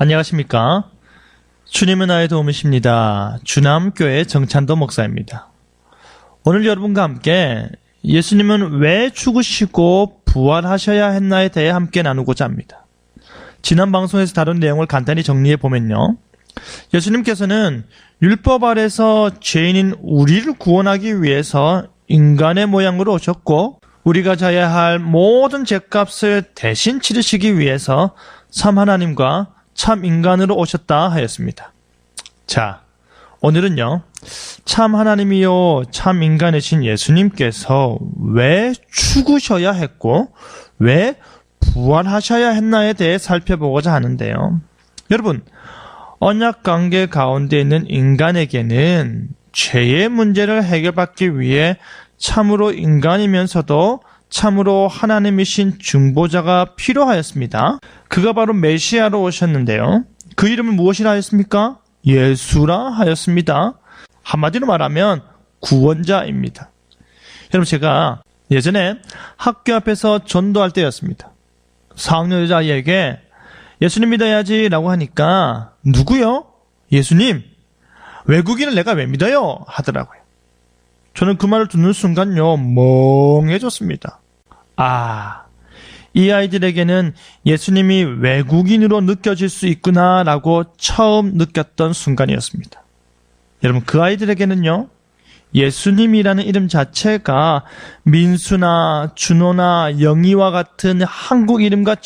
안녕하십니까? 주님은 나의 도움이십니다. 주남교회 정찬도 목사입니다. 오늘 여러분과 함께 예수님은 왜 죽으시고 부활하셔야 했나에 대해 함께 나누고자 합니다. 지난 방송에서 다룬 내용을 간단히 정리해 보면요. 예수님께서는 율법 아래서 죄인인 우리를 구원하기 위해서 인간의 모양으로 오셨고 우리가 져야 할 모든 죄값을 대신 치르시기 위해서 참 하나님과 참 인간으로 오셨다 하였습니다. 자, 오늘은요. 참 하나님이요 참 인간이신 예수님께서 왜 죽으셔야 했고 왜 부활하셔야 했나에 대해 살펴보고자 하는데요. 여러분, 언약관계 가운데 있는 인간에게는 죄의 문제를 해결받기 위해 참으로 인간이면서도 참으로 하나님이신 중보자가 필요하였습니다. 그가 바로 메시아로 오셨는데요. 그 이름은 무엇이라 하였습니까? 예수라 하였습니다. 한마디로 말하면 구원자입니다. 여러분, 제가 예전에 학교 앞에서 전도할 때였습니다. 4학년 여자아이에게 예수님 믿어야지 라고 하니까 누구요? 예수님. 외국인을 내가 왜 믿어요? 하더라고요. 저는 그 말을 듣는 순간요 멍해졌습니다. 이 아이들에게는 예수님이 외국인으로 느껴질 수 있구나라고 처음 느꼈던 순간이었습니다. 여러분, 그 아이들에게는요 예수님이라는 이름 자체가 민수나 준호나 영희와 같은 한국 이름과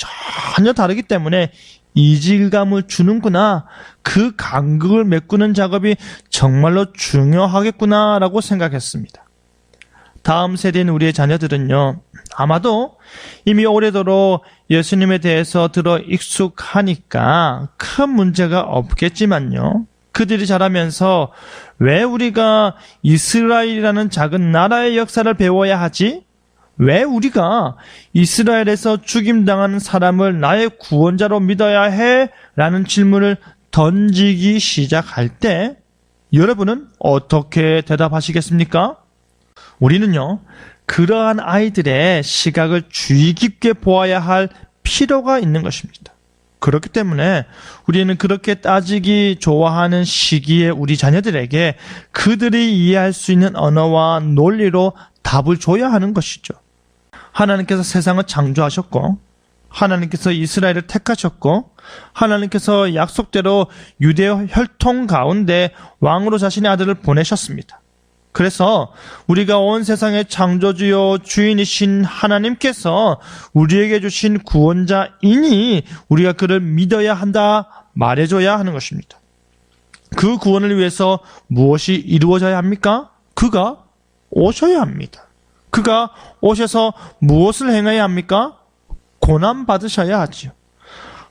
전혀 다르기 때문에 이질감을 주는구나, 그 간극을 메꾸는 작업이 정말로 중요하겠구나라고 생각했습니다. 다음 세대인 우리의 자녀들은요 아마도 이미 오래도록 예수님에 대해서 들어 익숙하니까 큰 문제가 없겠지만요, 그들이 자라면서 왜 우리가 이스라엘이라는 작은 나라의 역사를 배워야 하지? 왜 우리가 이스라엘에서 죽임당하는 사람을 나의 구원자로 믿어야 해? 라는 질문을 던지기 시작할 때 여러분은 어떻게 대답하시겠습니까? 우리는요, 그러한 아이들의 시각을 주의 깊게 보아야 할 필요가 있는 것입니다. 그렇기 때문에 우리는 그렇게 따지기 좋아하는 시기에 우리 자녀들에게 그들이 이해할 수 있는 언어와 논리로 답을 줘야 하는 것이죠. 하나님께서 세상을 창조하셨고 하나님께서 이스라엘을 택하셨고 하나님께서 약속대로 유대 혈통 가운데 왕으로 자신의 아들을 보내셨습니다. 그래서 우리가 온 세상의 창조주요 주인이신 하나님께서 우리에게 주신 구원자이니 우리가 그를 믿어야 한다 말해줘야 하는 것입니다. 그 구원을 위해서 무엇이 이루어져야 합니까? 그가 오셔야 합니다. 그가 오셔서 무엇을 행해야 합니까? 고난 받으셔야 하지요.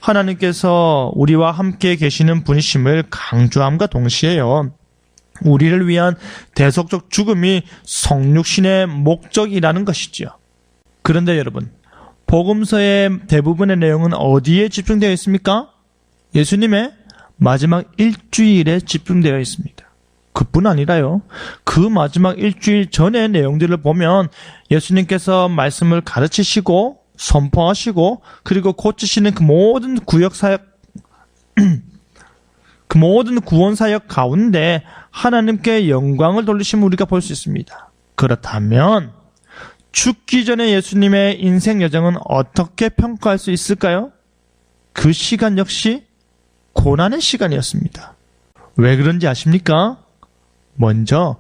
하나님께서 우리와 함께 계시는 분이심을 강조함과 동시에요, 우리를 위한 대속적 죽음이 성육신의 목적이라는 것이지요. 그런데 여러분, 복음서의 대부분의 내용은 어디에 집중되어 있습니까? 예수님의 마지막 일주일에 집중되어 있습니다. 그뿐 아니라요, 그 마지막 일주일 전의 내용들을 보면 예수님께서 말씀을 가르치시고 선포하시고 그리고 고치시는 그 모든 구역사역 그 모든 구원사역 가운데 하나님께 영광을 돌리심을 우리가 볼 수 있습니다. 그렇다면 죽기 전에 예수님의 인생 여정은 어떻게 평가할 수 있을까요? 그 시간 역시 고난의 시간이었습니다. 왜 그런지 아십니까? 먼저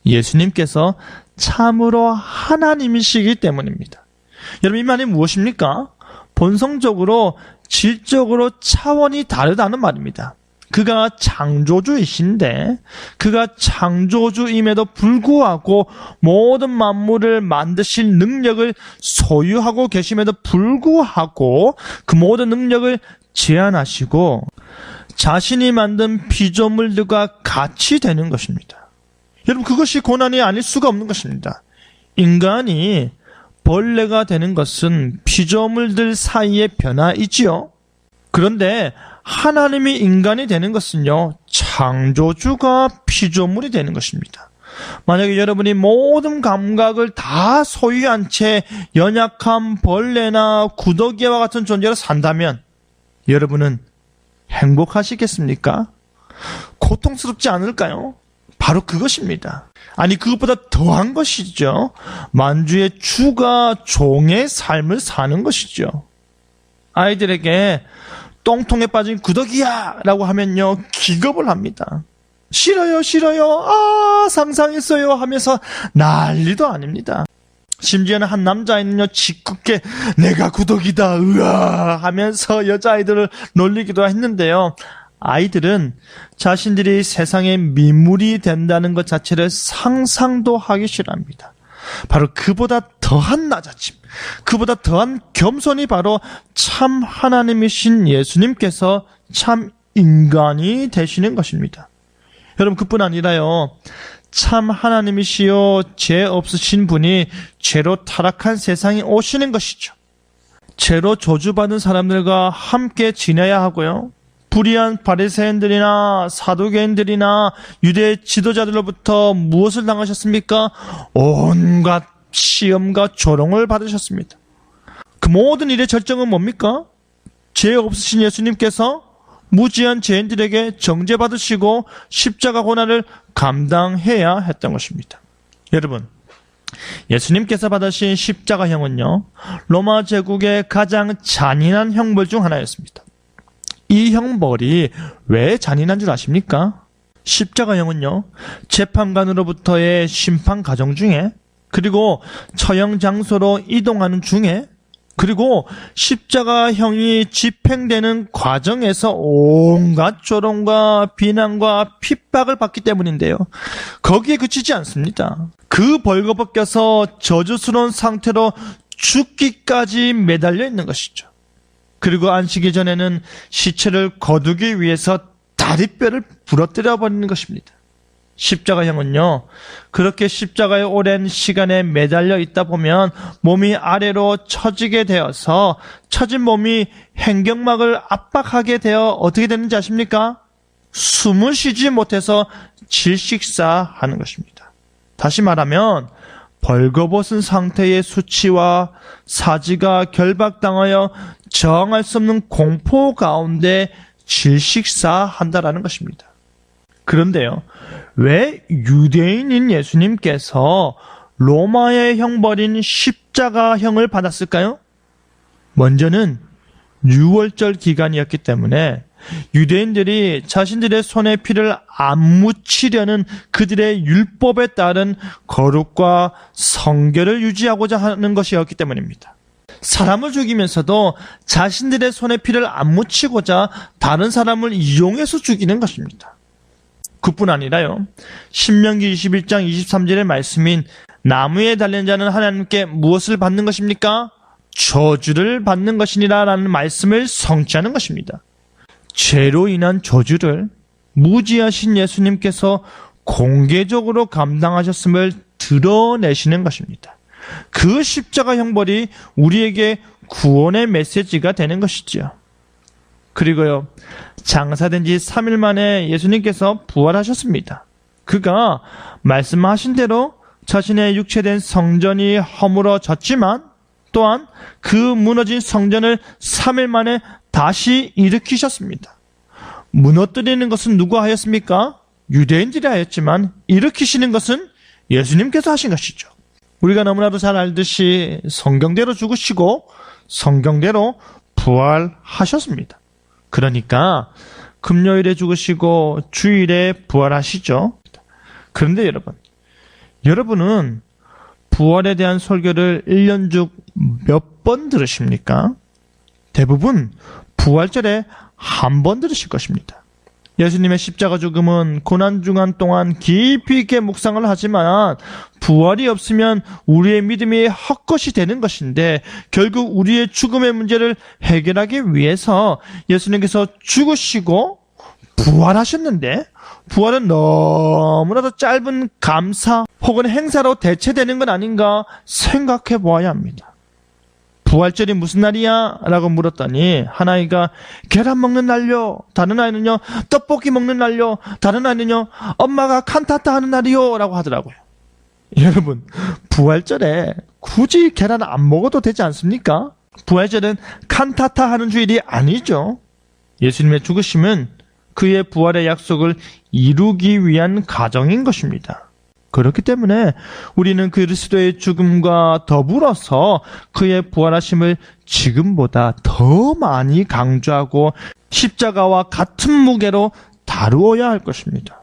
예수님께서 참으로 하나님이시기 때문입니다. 여러분, 이 말이 무엇입니까? 본성적으로 질적으로 차원이 다르다는 말입니다. 그가 창조주이신데 그가 창조주임에도 불구하고 모든 만물을 만드실 능력을 소유하고 계심에도 불구하고 그 모든 능력을 제한하시고 자신이 만든 피조물들과 같이 되는 것입니다. 여러분, 그것이 고난이 아닐 수가 없는 것입니다. 인간이 벌레가 되는 것은 피조물들 사이의 변화이지요. 그런데 하나님이 인간이 되는 것은요, 창조주가 피조물이 되는 것입니다. 만약에 여러분이 모든 감각을 다 소유한 채 연약한 벌레나 구더기와 같은 존재로 산다면 여러분은 행복하시겠습니까? 고통스럽지 않을까요? 바로 그것입니다. 아니, 그것보다 더한 것이죠. 만주의 주가 종의 삶을 사는 것이죠. 아이들에게 똥통에 빠진 구더기야! 라고 하면요, 기겁을 합니다. 싫어요, 싫어요, 상상했어요 하면서 난리도 아닙니다. 심지어는 한 남자아이는요, 짓궂게 내가 구더기다, 으아! 하면서 여자아이들을 놀리기도 했는데요. 아이들은 자신들이 세상의 미물이 된다는 것 자체를 상상도 하기 싫어합니다. 바로 그보다 더한 낮아짐, 그보다 더한 겸손이 바로 참 하나님이신 예수님께서 참 인간이 되시는 것입니다. 여러분, 그뿐 아니라요, 참 하나님이시요 죄 없으신 분이 죄로 타락한 세상에 오시는 것이죠. 죄로 저주받은 사람들과 함께 지내야 하고요, 불의한 바리새인들이나 사두개인들이나 유대 지도자들로부터 무엇을 당하셨습니까? 온갖 시험과 조롱을 받으셨습니다. 그 모든 일의 절정은 뭡니까? 죄 없으신 예수님께서 무지한 죄인들에게 정죄받으시고 십자가 고난을 감당해야 했던 것입니다. 여러분, 예수님께서 받으신 십자가형은요, 로마 제국의 가장 잔인한 형벌 중 하나였습니다. 이 형벌이 왜 잔인한 줄 아십니까? 십자가형은요, 재판관으로부터의 심판 과정 중에, 그리고 처형 장소로 이동하는 중에, 그리고 십자가형이 집행되는 과정에서 온갖 조롱과 비난과 핍박을 받기 때문인데요. 거기에 그치지 않습니다. 그 벌거벗겨서 저주스러운 상태로 죽기까지 매달려 있는 것이죠. 그리고 안식일 전에는 시체를 거두기 위해서 다리뼈를 부러뜨려 버리는 것입니다. 십자가형은요, 그렇게 십자가에 오랜 시간에 매달려 있다 보면 몸이 아래로 처지게 되어서 처진 몸이 횡격막을 압박하게 되어 어떻게 되는지 아십니까? 숨을 쉬지 못해서 질식사하는 것입니다. 다시 말하면 벌거벗은 상태의 수치와 사지가 결박당하여 저항할 수 없는 공포 가운데 질식사한다라는 것입니다. 그런데요, 왜 유대인인 예수님께서 로마의 형벌인 십자가형을 받았을까요? 먼저는 유월절 기간이었기 때문에 유대인들이 자신들의 손에 피를 안 묻히려는 그들의 율법에 따른 거룩과 성결을 유지하고자 하는 것이었기 때문입니다. 사람을 죽이면서도 자신들의 손에 피를 안 묻히고자 다른 사람을 이용해서 죽이는 것입니다. 그뿐 아니라요, 신명기 21장 23절의 말씀인 나무에 달린 자는 하나님께 무엇을 받는 것입니까? 저주를 받는 것이니라 라는 말씀을 성취하는 것입니다. 죄로 인한 저주를 무지하신 예수님께서 공개적으로 감당하셨음을 드러내시는 것입니다. 그 십자가 형벌이 우리에게 구원의 메시지가 되는 것이지요. 그리고요, 장사된 지 3일 만에 예수님께서 부활하셨습니다. 그가 말씀하신 대로 자신의 육체된 성전이 허물어졌지만 또한 그 무너진 성전을 3일 만에 다시 일으키셨습니다. 무너뜨리는 것은 누가 하였습니까? 유대인들이 하였지만 일으키시는 것은 예수님께서 하신 것이죠. 우리가 너무나도 잘 알듯이 성경대로 죽으시고 성경대로 부활하셨습니다. 그러니까 금요일에 죽으시고 주일에 부활하시죠. 그런데 여러분은 부활에 대한 설교를 1년 중 몇 번 들으십니까? 대부분 부활절에 한 번 들으실 것입니다. 예수님의 십자가 죽음은 고난중한 동안 깊이 있게 묵상을 하지만 부활이 없으면 우리의 믿음이 헛것이 되는 것인데, 결국 우리의 죽음의 문제를 해결하기 위해서 예수님께서 죽으시고 부활하셨는데, 부활은 너무나도 짧은 감사 혹은 행사로 대체되는 건 아닌가 생각해 보아야 합니다. 부활절이 무슨 날이야? 라고 물었더니 한 아이가 계란 먹는 날요, 다른 아이는요 떡볶이 먹는 날요, 다른 아이는요 엄마가 칸타타 하는 날이요 라고 하더라고요. 여러분, 부활절에 굳이 계란 안 먹어도 되지 않습니까? 부활절은 칸타타 하는 주일이 아니죠. 예수님의 죽으심은 그의 부활의 약속을 이루기 위한 과정인 것입니다. 그렇기 때문에 우리는 그리스도의 죽음과 더불어서 그의 부활하심을 지금보다 더 많이 강조하고 십자가와 같은 무게로 다루어야 할 것입니다.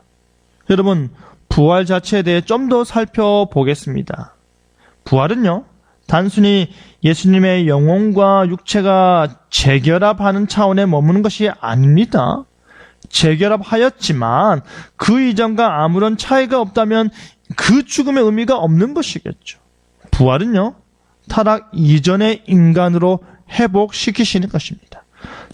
여러분, 부활 자체에 대해 좀 더 살펴보겠습니다. 부활은요, 단순히 예수님의 영혼과 육체가 재결합하는 차원에 머무는 것이 아닙니다. 재결합하였지만 그 이전과 아무런 차이가 없다면 그 죽음의 의미가 없는 것이겠죠. 부활은요, 타락 이전의 인간으로 회복시키시는 것입니다.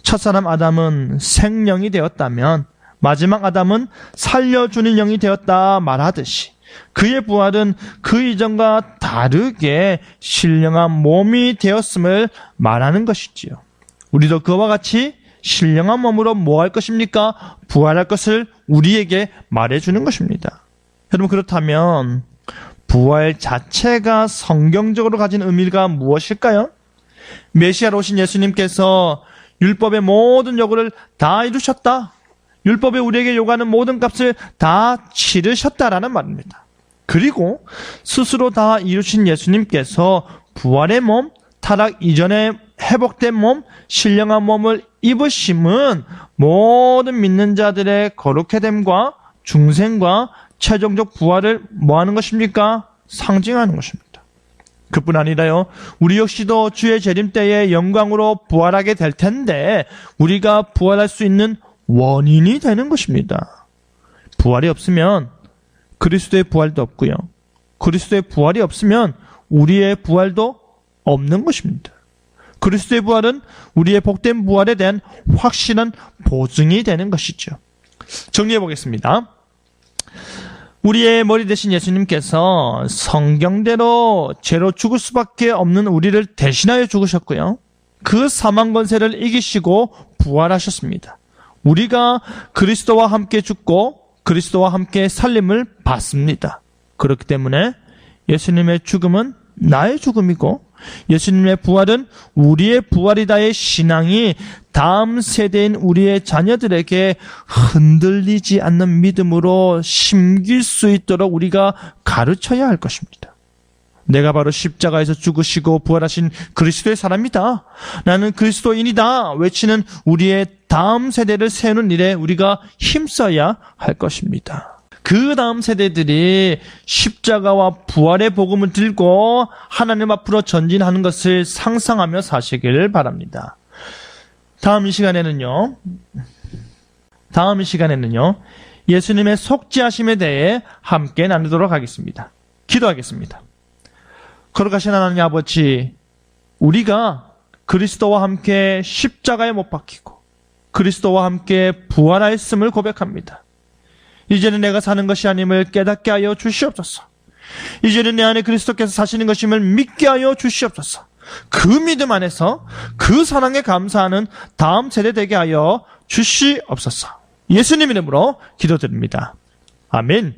첫사람 아담은 생령이 되었다면 마지막 아담은 살려주는 영이 되었다 말하듯이 그의 부활은 그 이전과 다르게 신령한 몸이 되었음을 말하는 것이지요. 우리도 그와 같이 신령한 몸으로 뭐 할 것입니까? 부활할 것을 우리에게 말해주는 것입니다. 여러분, 그렇다면 부활 자체가 성경적으로 가진 의미가 무엇일까요? 메시아로 오신 예수님께서 율법의 모든 요구를 다 이루셨다. 율법에 우리에게 요구하는 모든 값을 다 치르셨다라는 말입니다. 그리고 스스로 다 이루신 예수님께서 부활의 몸, 타락 이전에 회복된 몸, 신령한 몸을 입으심은 모든 믿는 자들의 거룩해 됨과 중생과 최종적 부활을 뭐 하는 것입니까? 상징하는 것입니다. 그뿐 아니라요, 우리 역시도 주의 재림 때에 영광으로 부활하게 될 텐데 우리가 부활할 수 있는 원인이 되는 것입니다. 부활이 없으면 그리스도의 부활도 없고요, 그리스도의 부활이 없으면 우리의 부활도 없는 것입니다. 그리스도의 부활은 우리의 복된 부활에 대한 확실한 보증이 되는 것이죠. 정리해 보겠습니다. 우리의 머리 되신 예수님께서 성경대로 죄로 죽을 수밖에 없는 우리를 대신하여 죽으셨고요, 그 사망 권세를 이기시고 부활하셨습니다. 우리가 그리스도와 함께 죽고 그리스도와 함께 살림을 받습니다. 그렇기 때문에 예수님의 죽음은 나의 죽음이고 예수님의 부활은 우리의 부활이다의 신앙이 다음 세대인 우리의 자녀들에게 흔들리지 않는 믿음으로 심길 수 있도록 우리가 가르쳐야 할 것입니다. 내가 바로 십자가에서 죽으시고 부활하신 그리스도의 사람이다, 나는 그리스도인이다 외치는 우리의 다음 세대를 세우는 일에 우리가 힘써야 할 것입니다. 그 다음 세대들이 십자가와 부활의 복음을 들고 하나님 앞으로 전진하는 것을 상상하며 사시길 바랍니다. 다음 시간에는요, 예수님의 속죄하심에 대해 함께 나누도록 하겠습니다. 기도하겠습니다. 거룩하신 하나님 아버지, 우리가 그리스도와 함께 십자가에 못 박히고 그리스도와 함께 부활하였음을 고백합니다. 이제는 내가 사는 것이 아님을 깨닫게 하여 주시옵소서. 이제는 내 안에 그리스도께서 사시는 것임을 믿게 하여 주시옵소서. 그 믿음 안에서 그 사랑에 감사하는 다음 세대 되게 하여 주시옵소서. 예수님 이름으로 기도드립니다. 아멘.